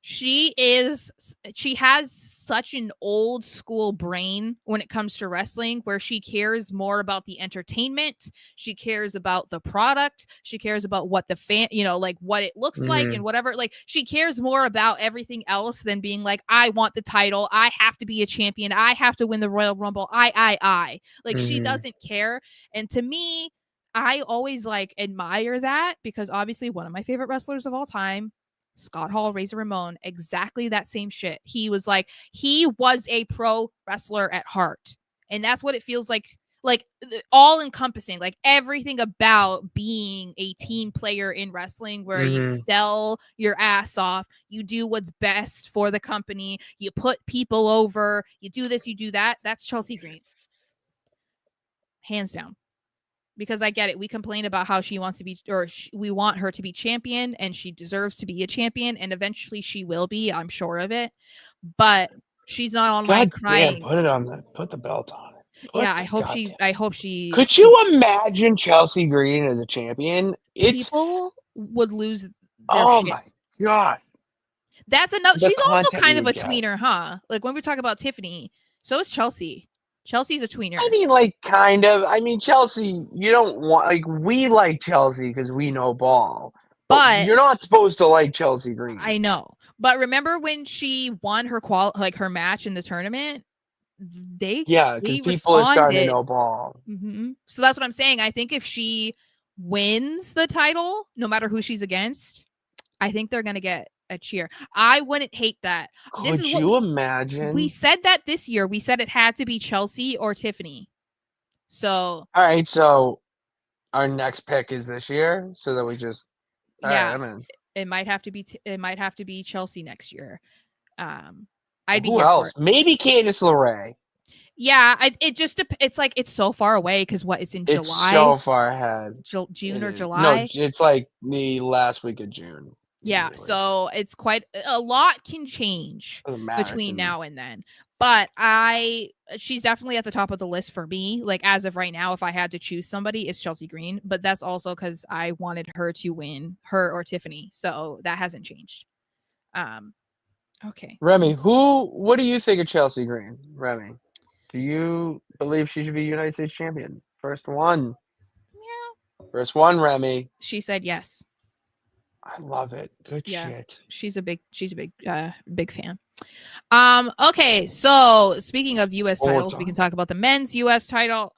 She has such an old school brain when it comes to wrestling, where she cares more about the entertainment, she cares about the product, she cares about what the fan, like what it looks like and whatever. Like, she cares more about everything else than being like, I want the title, I have to be a champion, I have to win the Royal Rumble, I. Like, she doesn't care. And to me, I always like admire that, because obviously one of my favorite wrestlers of all time, Scott Hall, Razor Ramon, exactly that same shit. He was a pro wrestler at heart. And that's what it feels like all encompassing, like everything about being a team player in wrestling, where you sell your ass off, you do what's best for the company, you put people over, you do this, you do that. That's Chelsea Green. Hands down. Because I get it. We complain about how she wants to be, or we want her to be champion, and she deserves to be a champion, and eventually she will be. I'm sure of it. But she's not online crying. Put the belt on it. I hope she. Could you imagine Chelsea Green as a champion? People would lose their shit. My god. That's another. She's also kind of a tweener, huh? Like, when we talk about Tiffany, so is Chelsea. Chelsea's a tweener. I mean, like, kind of. I mean, Chelsea, you don't want, like, we like Chelsea because we know ball. But you're not supposed to like Chelsea Green. I know. But remember when she won her her match in the tournament? Because people are starting to know ball. So that's what I'm saying. I think if she wins the title, no matter who she's against, I think they're going to get a cheer. I wouldn't hate that. Could you imagine? We said that this year. We said it had to be Chelsea or Tiffany. So all right. So our next pick is this year, so that we just it might have to be Chelsea next year. I'd be who here else? For it. Maybe Candice LeRae. Yeah, it's like it's so far away because it's in July. It's so far ahead. June or July? No, it's like the last week of June. Yeah, usually. So it's quite a lot can change between now and then. But she's definitely at the top of the list for me. Like, as of right now, if I had to choose somebody, it's Chelsea Green. But that's also because I wanted her to win, her or Tiffany. So that hasn't changed. Okay. Remy, what do you think of Chelsea Green? Remy, do you believe she should be United States champion? First one. Yeah. First one, Remy. She said yes. I love it. Good shit. She's a big fan. Okay, so speaking of US titles, we can talk about the men's US title.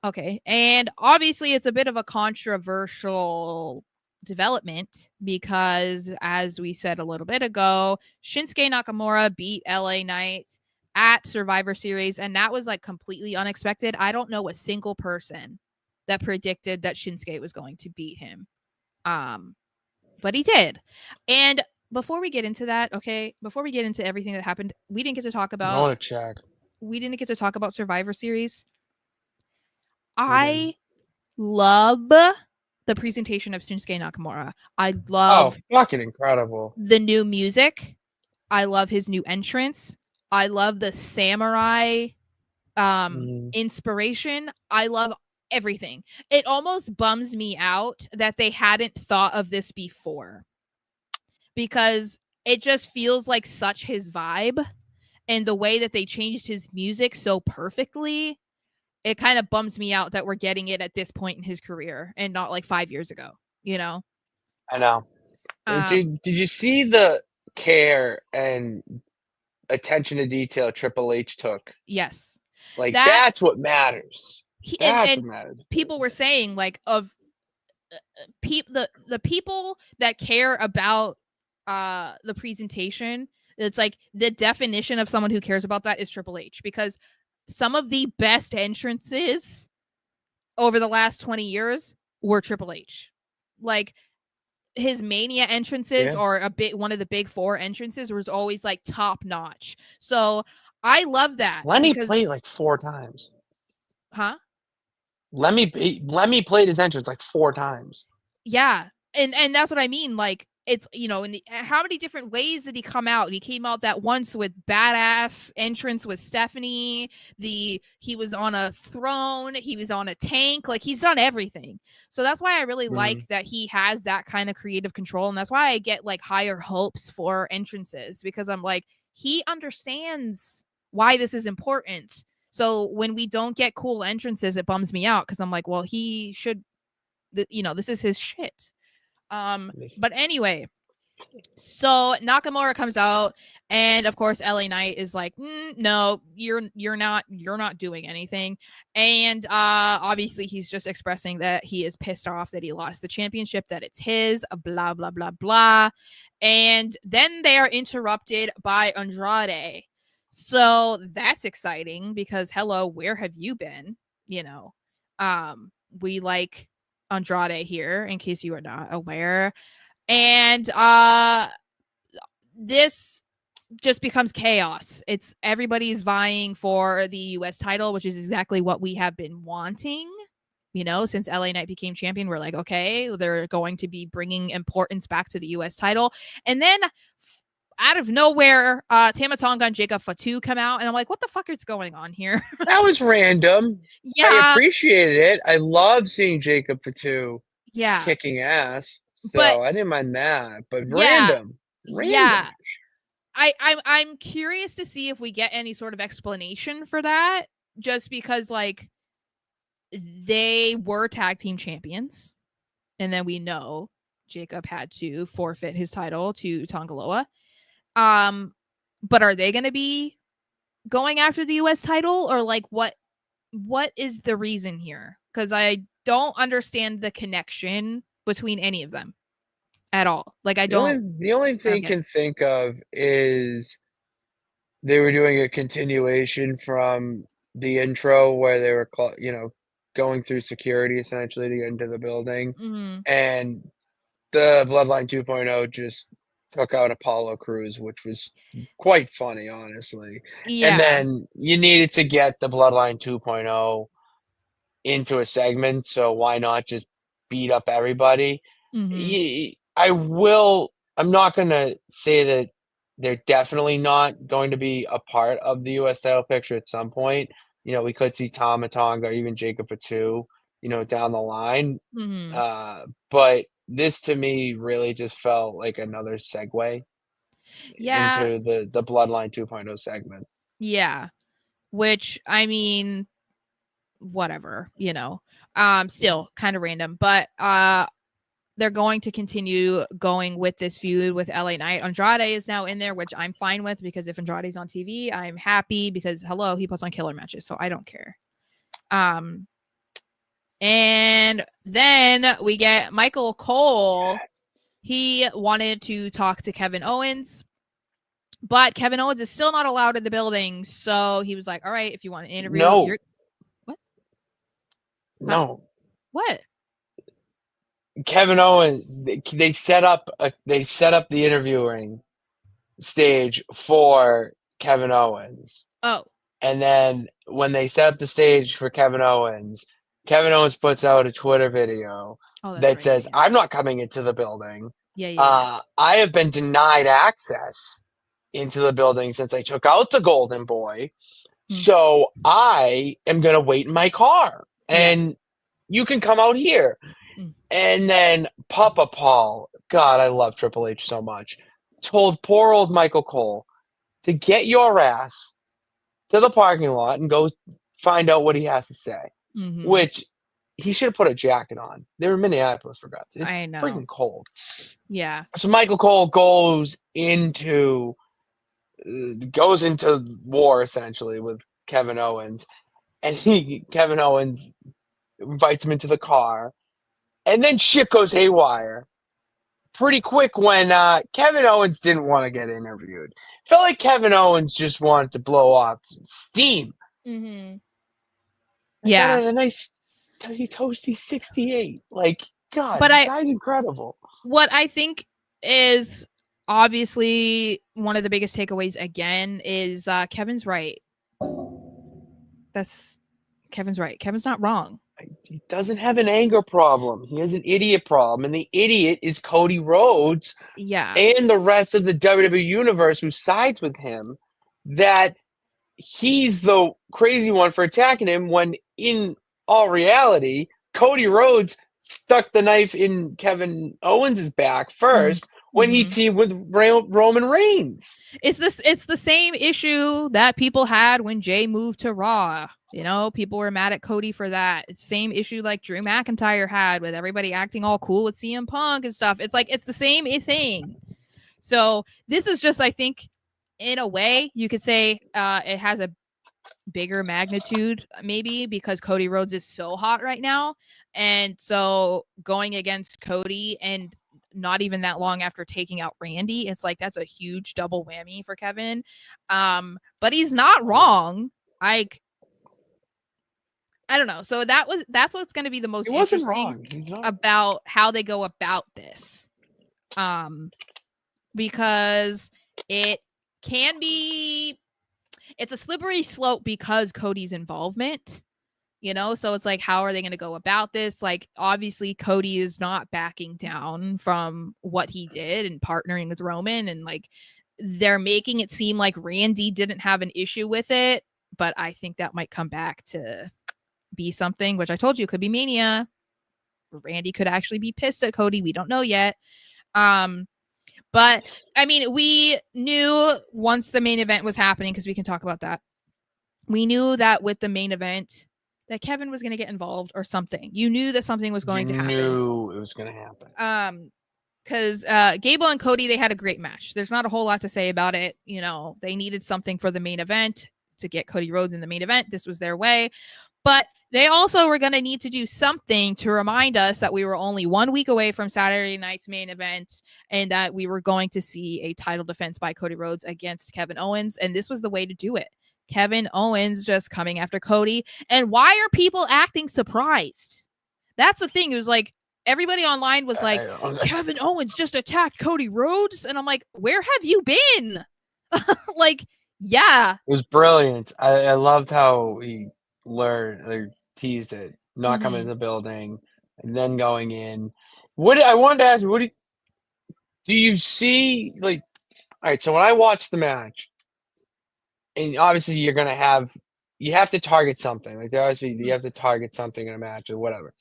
Okay, and obviously it's a bit of a controversial development because, as we said a little bit ago, Shinsuke Nakamura beat LA Knight at Survivor Series, and that was like completely unexpected. I don't know a single person that predicted that Shinsuke was going to beat him. But he did. And before we get into that, before we get into everything that happened, we didn't get to talk about. I want to check. We didn't get to talk about Survivor Series. I love the presentation of Shinsuke Nakamura. I love fucking incredible. The new music. I love his new entrance. I love the samurai inspiration. I love everything. It almost bums me out that they hadn't thought of this before, because it just feels like such his vibe, and the way that they changed his music so perfectly, it kind of bums me out that we're getting it at this point in his career and not like 5 years ago, I know. Did you see the care and attention to detail Triple H took? Yes. Like, that's what matters. And people were saying, like, of the people that care about the presentation, it's like the definition of someone who cares about that is Triple H, because some of the best entrances over the last 20 years were Triple H. Like, his Mania entrances or one of the big four entrances was always like top notch. So I love that. Lenny played like 4 times. Huh? Lemmy played his entrance like 4 times. Yeah. And that's what I mean. Like, it's, you know, in the how many different ways did he come out? He came out that once with badass entrance with Stephanie. He was on a throne, he was on a tank, like he's done everything. So that's why I really like that he has that kind of creative control, and that's why I get like higher hopes for entrances, because I'm like, he understands why this is important. So when we don't get cool entrances, it bums me out because I'm like, well, he should, you know, this is his shit. But anyway, so Nakamura comes out, and of course LA Knight is like, no, you're not doing anything. And obviously he's just expressing that he is pissed off that he lost the championship, that it's his, blah blah blah blah. And then they are interrupted by Andrade. So that's exciting because hello, where have you been? You know, we like Andrade here, in case you are not aware. And this just becomes chaos. It's everybody's vying for the US title, which is exactly what we have been wanting. You know, since LA Knight became champion, we're like, okay, they're going to be bringing importance back to the US title. And then out of nowhere, Tama Tonga and Jacob Fatu come out, and I'm like, what the fuck is going on here? That was random. Yeah. I appreciated it. I love seeing Jacob Fatu Yeah. kicking ass. So But I didn't mind that. But yeah, random. yeah. For sure. I'm curious to see if we get any sort of explanation for that, just because like they were tag team champions, and then we know Jacob had to forfeit his title to Tongaloa. But are they going to be going after the US title, or like what is the reason here? Because I don't understand the connection between any of them at all. Like The only thing you can think of is they were doing a continuation from the intro where they were, going through security essentially to get into the building, and the Bloodline 2.0 just took out Apollo Crews, which was quite funny, honestly. Yeah. And then you needed to get the Bloodline 2.0 into a segment, so why not just beat up everybody? I'm not gonna say that they're definitely not going to be a part of the US title picture at some point. You know, we could see Tama Tonga or even Jacob Fatu, down the line. But this to me really just felt like another segue into the Bloodline 2.0 segment. Yeah. Which, I mean, whatever, you know. Still kind of random, but they're going to continue going with this feud with LA Knight. Andrade is now in there, which I'm fine with, because if Andrade's on TV, I'm happy, because hello, he puts on killer matches, so I don't care. And then we get Michael Cole. He wanted to talk to Kevin Owens, but Kevin Owens is still not allowed in the building. So he was like, all right, if you want an interview, No. What? No. Huh? What? Kevin Owens, they set up the interviewing stage for Kevin Owens. Oh. And then when they set up the stage for Kevin Owens puts out a Twitter video that says, I'm not coming into the building. Yeah. I have been denied access into the building since I took out the Golden Boy. So I am going to wait in my car. And you can come out here. And then Papa Paul, God, I love Triple H so much, told poor old Michael Cole to get your ass to the parking lot and go find out what he has to say. Which he should have put a jacket on. They were in Minneapolis, for God's sake. I know. Freaking cold. Yeah. So Michael Cole goes into war essentially with Kevin Owens, and Kevin Owens invites him into the car, and then shit goes haywire pretty quick when Kevin Owens didn't want to get interviewed. Felt like Kevin Owens just wanted to blow off some steam. Yeah. Got a nice toasty 68. Like, God, but this guy's incredible. What I think is obviously one of the biggest takeaways again is Kevin's right. Kevin's right. Kevin's not wrong. He doesn't have an anger problem. He has an idiot problem, and the idiot is Cody Rhodes Yeah. and the rest of the WWE universe who sides with him. That he's the crazy one for attacking him when, in all reality, Cody Rhodes stuck the knife in Kevin Owens' back first when he Mm-hmm. teamed with Roman Reigns. It's the same issue that people had when Jay moved to Raw. You know, people were mad at Cody for that. It's the same issue like Drew McIntyre had with everybody acting all cool with CM Punk and stuff. It's like it's the same thing. So this is just, I think, in a way, you could say it has a bigger magnitude, maybe because Cody Rhodes is so hot right now. And so going against Cody and not even that long after taking out Randy, it's like that's a huge double whammy for Kevin. But he's not wrong. Like, I don't know. So that's what's going to be the most He wasn't interesting wrong. He's not. about how they go about this. Because it can be, it's a slippery slope because Cody's involvement, you know? So it's like, how are they going to go about this? Like, obviously, Cody is not backing down from what he did and partnering with Roman. And like, they're making it seem like Randy didn't have an issue with it. But I think that might come back to be something, which I told you could be Mania. Randy could actually be pissed at Cody. We don't know yet. But I mean, we knew once the main event was happening, because we can talk about that. We knew that with the main event that Kevin was going to get involved or something. You knew that something was going to happen. Knew it was going to happen. Because Gable and Cody, they had a great match. There's not a whole lot to say about it. You know, they needed something for the main event to get Cody Rhodes in the main event. This was their way. But they also were going to need to do something to remind us that we were only 1 week away from Saturday night's main event and that we were going to see a title defense by Cody Rhodes against Kevin Owens. And this was the way to do it. Kevin Owens just coming after Cody. And why are people acting surprised? That's the thing. It was like, everybody online was like, Kevin Owens just attacked Cody Rhodes. And I'm like, where have you been? Like, yeah. It was brilliant. I loved how he learned or teased it, not coming in the building and then going in. I wanted to ask you, do you see, like, all right, so when I watch the match, and obviously you have to target something. Like, obviously you have to target something in a match or whatever.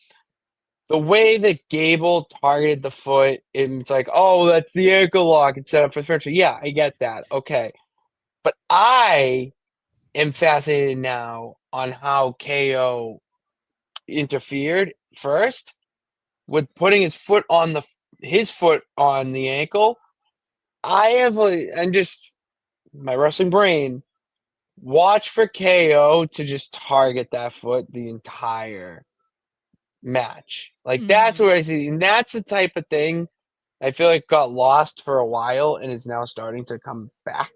The way that Gable targeted the foot, it's like, oh, that's the ankle lock. It's set up for the finisher. Yeah, I get that. Okay. But I am fascinated now on how KO interfered first with putting his foot on the ankle. I'm just my wrestling brain. Watch for KO to just target that foot the entire match. Like, that's what I see, and that's the type of thing I feel like got lost for a while and is now starting to come back.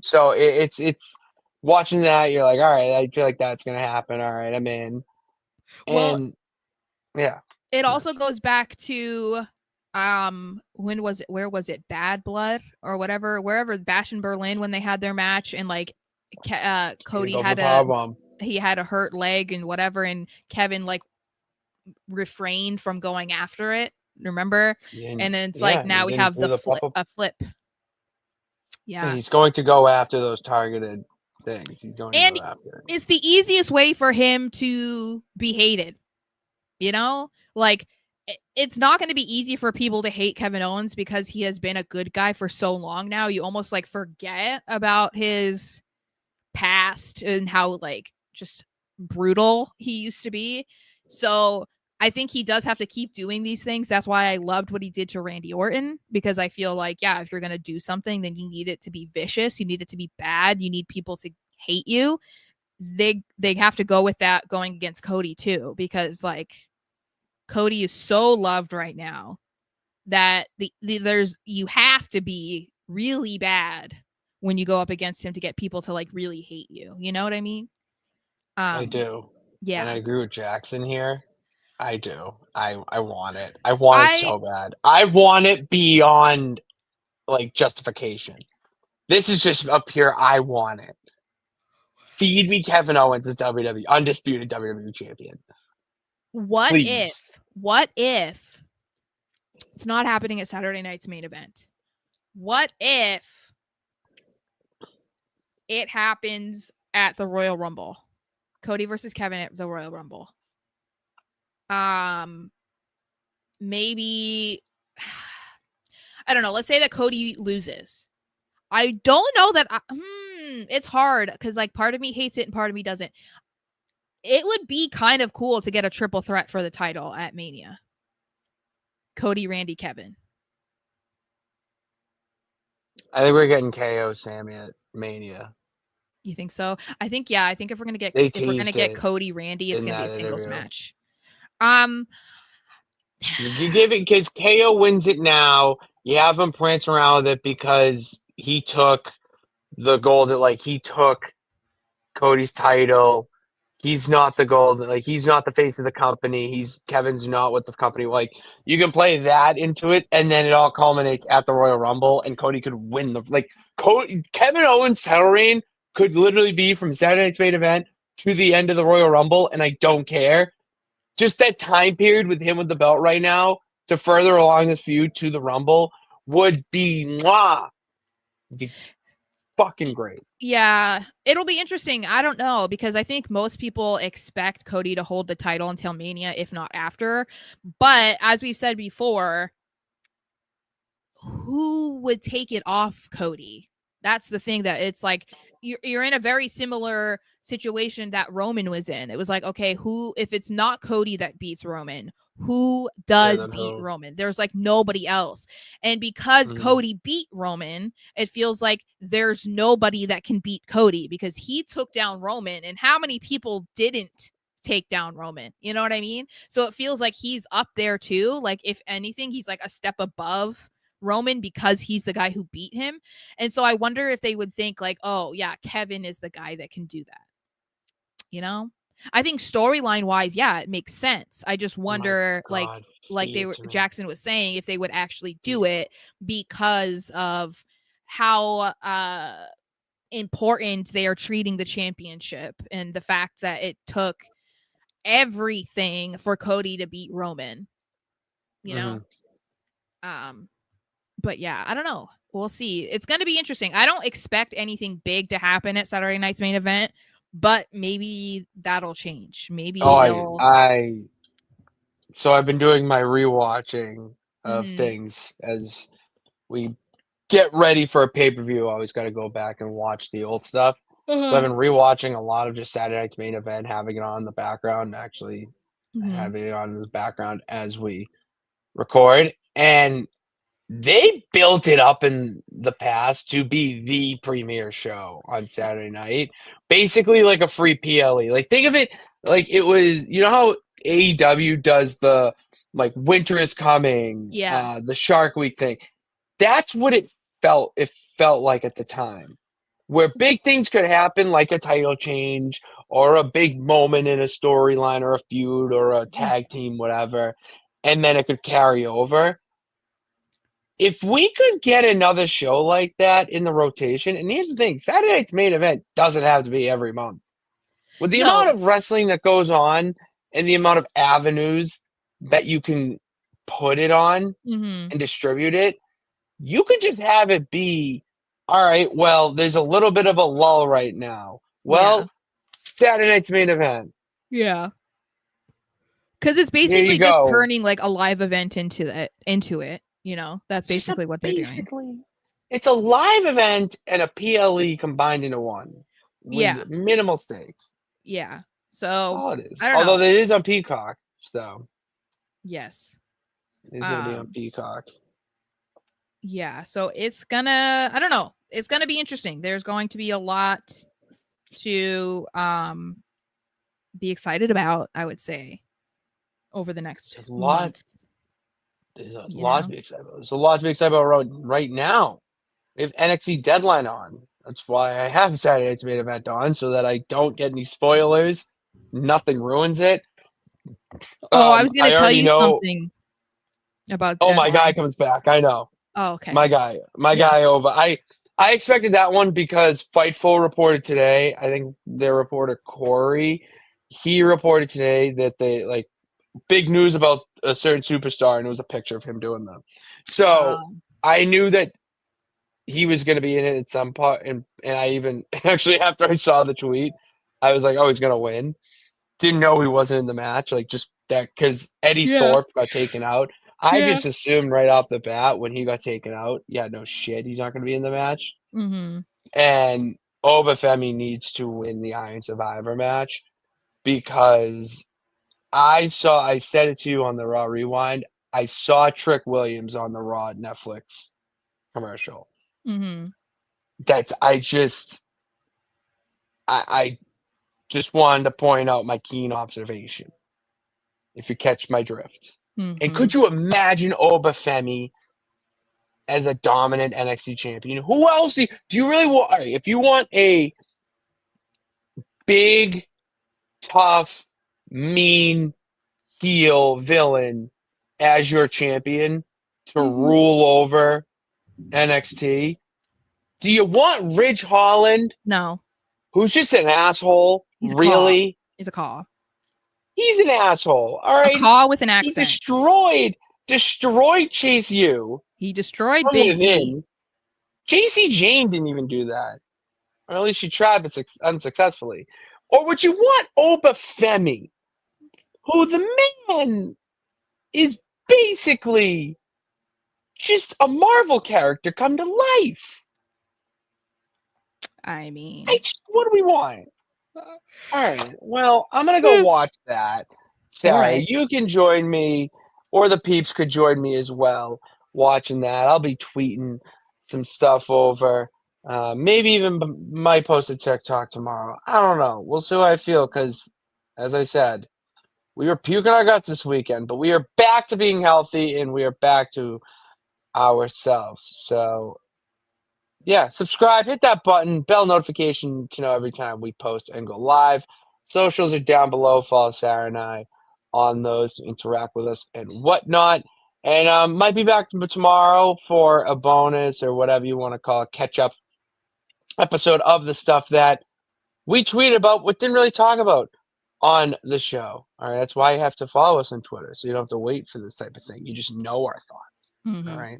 So it's watching that, you're like, all right, I feel like that's gonna happen. All right, I'm in. Well, and yeah, it also goes back to when was it? Where was it? Bad Blood or whatever, wherever, Bash in Berlin, when they had their match and like Cody had a hurt leg and whatever, and Kevin like refrained from going after it. Remember? And then it's like now we have a flip. Yeah, he's going to go after those targeted things. He's going to go after it. It's the easiest way for him to be hated. You know, like, it's not going to be easy for people to hate Kevin Owens because he has been a good guy for so long now. You almost like forget about his past and how like just brutal he used to be. So I think he does have to keep doing these things. That's why I loved what he did to Randy Orton, because I feel like, yeah, if you're going to do something, then you need it to be vicious. You need it to be bad. You need people to hate you. They have to go with that going against Cody too, because like Cody is so loved right now that you have to be really bad when you go up against him to get people to like really hate you. You know what I mean? I do. Yeah. And I agree with Jackson here. I do. I want it. I want it so bad. I want it beyond like justification. This is just a pure I want it. Feed me Kevin Owens as undisputed WWE champion. What Please. if it's not happening at Saturday night's main event? What if it happens at the Royal Rumble? Cody versus Kevin at the Royal Rumble. Maybe I don't know. Let's say that Cody loses. I don't know that. It's hard because like part of me hates it and part of me doesn't. It would be kind of cool to get a triple threat for the title at Mania. Cody, Randy, Kevin. I think we're getting KO Sammy at Mania. You think so? I think if we're gonna get Cody, Randy, it's gonna be a singles match. You give it because KO wins it now. You have him prance around with it because he took the gold. Like he took Cody's title. He's not the gold. Like he's not the face of the company. Kevin's not with the company. Like you can play that into it, and then it all culminates at the Royal Rumble, and Cody could win Kevin Owens' title reign could literally be from Saturday night's main event to the end of the Royal Rumble, and I don't care. Just that time period with him with the belt right now to further along this feud to the Rumble would be fucking great. Yeah, it'll be interesting. I don't know because I think most people expect Cody to hold the title until Mania, if not after. But as we've said before, who would take it off Cody? That's the thing that it's like you're in a very similar situation that Roman was in. It was like, okay, if it's not Cody that beats Roman, who does beat Roman? There's like nobody else. And because Cody beat Roman, it feels like there's nobody that can beat Cody because he took down Roman. And how many people didn't take down Roman? You know what I mean? So it feels like he's up there too. Like if anything, he's like a step above Roman because he's the guy who beat him. And so I wonder if they would think like, oh yeah, Kevin is the guy that can do that. You know? I think storyline wise, yeah, it makes sense. I just wonder Jackson was saying if they would actually do it because of how important they are treating the championship and the fact that it took everything for Cody to beat Roman. You know? But yeah, I don't know. We'll see. It's going to be interesting. I don't expect anything big to happen at Saturday night's main event, but maybe that'll change. Maybe So I've been doing my rewatching of things as we get ready for a pay-per-view. I always got to go back and watch the old stuff. So I've been rewatching a lot of just Saturday night's main event, having it on in the background, actually having it on in the background as we record. And they built it up in the past to be the premier show on Saturday night, basically like a free PLE. Like think of it like it was, you know how AEW does the like winter is coming, the Shark Week thing. That's what it felt like at the time, where big things could happen, like a title change or a big moment in a storyline or a feud or a tag team, whatever, and then it could carry over. If we could get another show like that in the rotation, and here's the thing, Saturday night's main event doesn't have to be every month. With the amount of wrestling that goes on and the amount of avenues that you can put it on and distribute it, you could just have it be, all right, well, there's a little bit of a lull right now. Well, Saturday night's main event. Yeah. Because it's basically just turning like a live event into it. You know, that's basically what they're doing. It's a live event and a PLE combined into one. With minimal stakes. Yeah. So all it is. Although it is on Peacock, so. Yes. It's going to be on Peacock. Yeah. So it's gonna, I don't know. It's going to be interesting. There's going to be a lot to be excited about, I would say, over the next month. There's a lot to be excited about. There's a lot to be excited about right now. We have NXT Deadline on. That's why I have Saturday night's main event on, so that I don't get any spoilers. Nothing ruins it. I was going to tell you something about Deadline. My guy comes back. I know. Oh, okay. My guy over. I expected that one because Fightful reported today. I think their reporter Corey, he reported today that they big news about a certain superstar, and it was a picture of him doing them. So I knew that he was going to be in it at some part, and I even actually after I saw the tweet, I was like, "Oh, he's going to win." Didn't know he wasn't in the match, like just that because Eddie Thorpe got taken out. I just assumed right off the bat when he got taken out, yeah, no shit, he's not going to be in the match. Mm-hmm. And Obafemi needs to win the Iron Survivor match because I said it to you on the Raw Rewind. I saw Trick Williams on the Raw Netflix commercial. Mm-hmm. I just wanted to point out my keen observation, if you catch my drift. Mm-hmm. And could you imagine Obafemi as a dominant NXT champion? Who else do you really want? All right, if you want a big, tough, mean heel villain as your champion to rule over NXT, do you want Ridge Holland? No. Who's just an asshole? He's a really? Caw. He's a Caw. He's an asshole. All right. A Caw with an accent. He destroyed Chase U. He destroyed Big E. JC Jane didn't even do that. Or at least she tried, but unsuccessfully. Or would you want Obafemi, who the man is basically just a Marvel character come to life? I mean, what do we want? All right. Well, I'm gonna go watch that. Sarah, right. You can join me, or the peeps could join me as well watching that. I'll be tweeting some stuff over. Maybe even might post a TikTok tomorrow. I don't know. We'll see how I feel because, as I said, we were puking our guts this weekend, but we are back to being healthy and we are back to ourselves. So, yeah, subscribe, hit that button, bell notification to know every time we post and go live. Socials are down below. Follow Sarah and I on those to interact with us and whatnot. And might be back tomorrow for a bonus or whatever you want to call it, catch-up episode of the stuff that we tweeted about but didn't really talk about on the show. All right, that's why you have to follow us on Twitter, so you don't have to wait for this type of thing. You just know our thoughts. Mm-hmm. All right.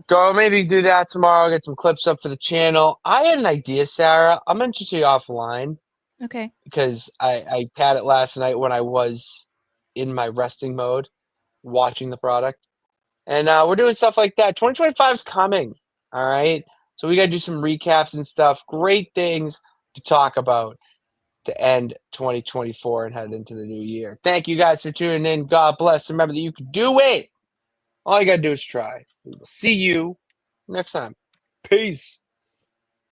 Go maybe do that tomorrow, get some clips up for the channel. I had an idea, Sarah. I'm going to just you offline. Okay. Because I had it last night when I was in my resting mode, watching the product. And we're doing stuff like that. 2025 is coming, all right? So we got to do some recaps and stuff. Great things to talk about to end 2024 and head into the new year. Thank you guys for tuning in. God bless. Remember that you can do it. All you got to do is try. We will see you next time. Peace.